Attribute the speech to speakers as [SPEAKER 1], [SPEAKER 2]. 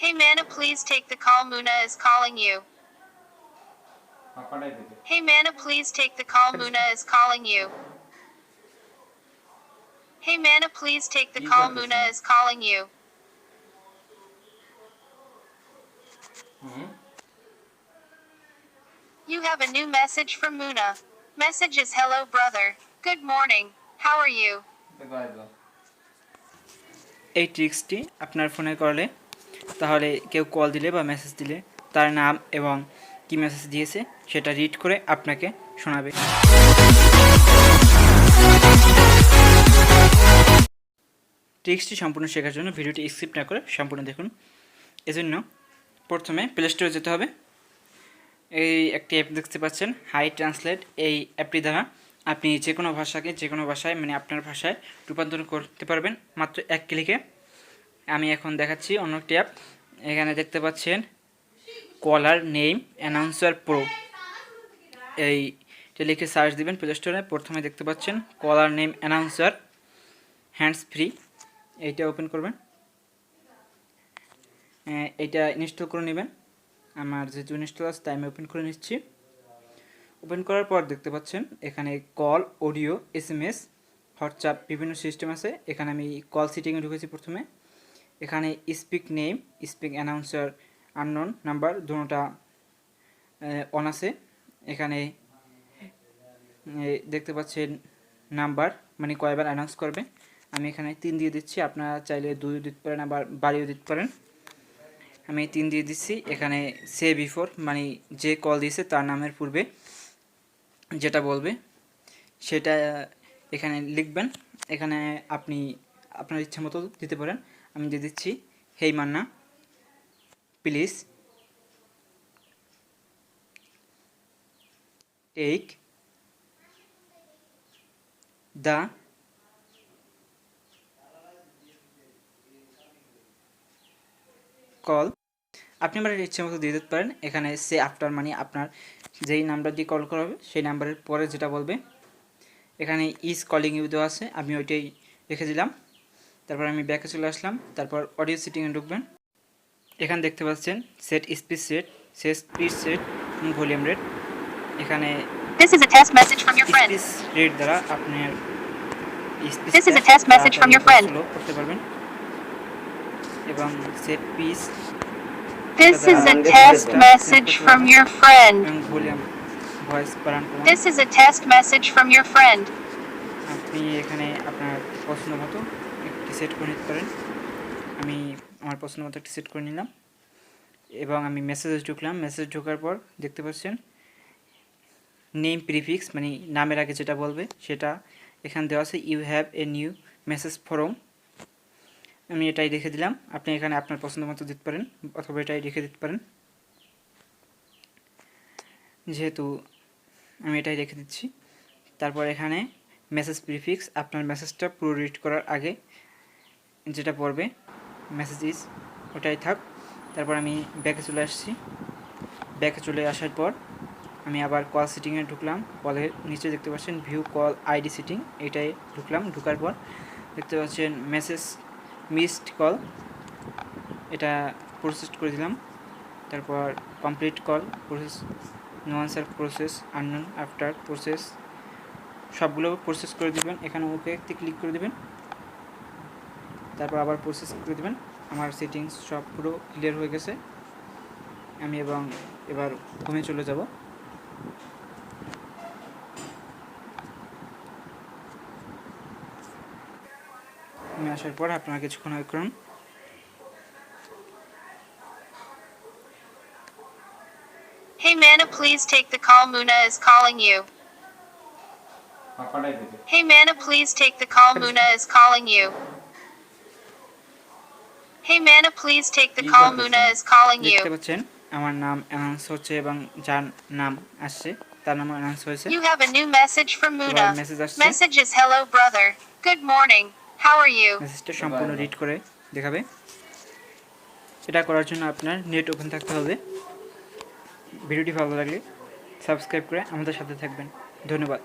[SPEAKER 1] Hey Mana, please take the call. Muna is calling you. Hey Mana, please take the call. Muna is calling you. Hey Mana, please take the call. Muna is calling you. You have a new message from Muna. Message is hello brother. Good morning. How are you?
[SPEAKER 2] এই ট্রিক্সটি আপনার ফোনে করলে তাহলে কেউ call দিলে বা message দিলে তার নাম এবং কি মেসেজ দিয়েছে সেটা রিড করে আপনাকে শোনাবে। ট্রিক্সটি সম্পূর্ণ শেখার জন্য ভিডিওটি স্কিপ না করে সম্পূর্ণ দেখুন। এজন্য প্রথমে প্লে স্টোরে যেতে হবে। এই একটি অ্যাপ দেখতে পাচ্ছেন হাই ট্রান্সলেট। এই অ্যাপটি দ্বারা আপনি যে কোনো ভাষাকে যে কোনো ভাষায় মানে আপনার ভাষায় রূপান্তর করতে পারবেন মাত্র এক ক্লিকে। আমি এখন দেখাচ্ছি অন্য একটি অ্যাপ। এখানে দেখতে পাচ্ছেন কলার নেম অ্যানাউন্সার প্রো। এইটা লিখে সার্চ দিবেন প্লে স্টোরে। প্রথমে দেখতে পাচ্ছেন কলার নেম অ্যানাউন্সার হ্যান্ডস ফ্রি। এইটা ওপেন করবেন। এইটা ইনস্টল করে নেবেন। আমার যেহেতু ইনস্টল আছে তাই আমি ওপেন করে নিচ্ছি। ওপেন করার পর দেখতে পাচ্ছেন এখানে কল, অডিও, SMS, হোয়াটসঅ্যাপ বিভিন্ন সিস্টেম আছে। এখানে আমি কল সিটিংয়ে ঢুকেছি প্রথমে। এখানে speak name, speak announcer, unknown number দুটোটা অন আছে। এখানে দেখতে পাচ্ছেন নাম্বার মানে কয়বার অ্যানাউন্স করবে। আমি এখানে 3 দিয়ে দিচ্ছি, আপনারা চাইলে 2 দিতে পারেন, আবার বাড়িয়ে দিতে পারেন। আমি 3 দিয়ে দিচ্ছি। এখানে সে বিফোর মানে যে কল দিয়েছে তার নামের পূর্বে যেটা বলবে সেটা এখানে লিখবেন। এখানে আপনি আপনার ইচ্ছা মতো দিতে পারেন। আমি দিয়ে দিচ্ছি hey Manna please take the call. আপনি আমার ইচ্ছে মতো দিয়ে দিতে পারেন। এখানে সে আফটার মানে আপনার যেই নাম্বার দিয়ে কল করা হবে সেই নাম্বারের পরে যেটা বলবে। এখানে ইজ কলিং ইউ দেওয়া আছে, আমি ওইটাই রেখে দিলাম। তারপর আমি ব্যাকে চলে আসলাম। তারপর অডিও সেটিংয়ে ঢুকবেন। এখানে দেখতে পাচ্ছেন set speech set, set speech set, volume rate. এখানে
[SPEAKER 1] This is a test message from your friend.
[SPEAKER 2] Speech rate দ্বারা আপনার
[SPEAKER 1] This is a test message from your friend.
[SPEAKER 2] Slow করতে পারবেন এবং set pitch
[SPEAKER 1] This is a test message from your friend.
[SPEAKER 2] এবং volume voice বাড়ান কমান।
[SPEAKER 1] This is a test message from your friend.
[SPEAKER 2] আপনি এখানে আপনার পছন্দ মতো একটি সেট করে নিতে পারেন। আমি আমার পছন্দ মতো একটি সেট করে নিলাম এবং আমি মেসেজে ঢুকলাম। মেসেজ ঢোকার পর দেখতে পাচ্ছেন নেম প্রিফিক্স মানে নামের আগে যেটা বলবে সেটা এখানে দেওয়া আছে। You have a new message from, আমি এটাই রেখে দিলাম। আপনি এখানে আপনার পছন্দ মতো দিতে পারেন অথবা এটাই রেখে দিতে পারেন। যেহেতু আমি এটাই রেখে দিচ্ছি। তারপর এখানে মেসেজ প্রিফিক্স আপনার মেসেজটা পুরো রিড করার আগে যেটা পড়বে মেসেজ ইজ ওটাই থাক। তারপর আমি ব্যাকে চলে আসছি। ব্যাকে চলে আসার পর আমি আবার কল সেটিংয়ে ঢুকলাম। কলের নিচে দেখতে পাচ্ছেন ভিউ কল আইডি সেটিং, এটাই ঢুকলাম। ঢুকার পর দেখতে পাচ্ছেন মেসেজ মিসড কল, এটা প্রসেস করে দিলাম। তারপর complete call process, no answer process, unknown after process, সবগুলো প্রসেস করে দেবেন। এখানে ওকেতে ক্লিক করে দেবেন। তারপর আবার প্রসেস করে দেবেন। আমার সেটিংস সব পুরো ক্লিয়ার হয়ে গেছে। আমি এবার ঘুমে চলে যাব। আমি আসার পর আপনারা কিছুক্ষণ ওয়েট করুন।
[SPEAKER 1] Hey Mana, please take the call. Muna is calling you. Hey Mana, please take the call. Muna is calling you. Hey Mana, please take the call. Muna is calling you.
[SPEAKER 2] দেখতে পাচ্ছেন আমার নাম announce হচ্ছে এবং যার নাম আসছে তার নাম অ্যানাউন্স হয়েছে।
[SPEAKER 1] You have a new message from Muna.
[SPEAKER 2] Message আসছে।
[SPEAKER 1] Message is hello brother. Good morning. How are you?
[SPEAKER 2] মেসেজটা সম্পূর্ণ রিড করে দেখাবে। এটা করার জন্য আপনার নেট ওপেন থাকতে হবে। ভিডিওটি ভালো লাগলে সাবস্ক্রাইব করে আমাদের সাথে থাকবেন। ধন্যবাদ।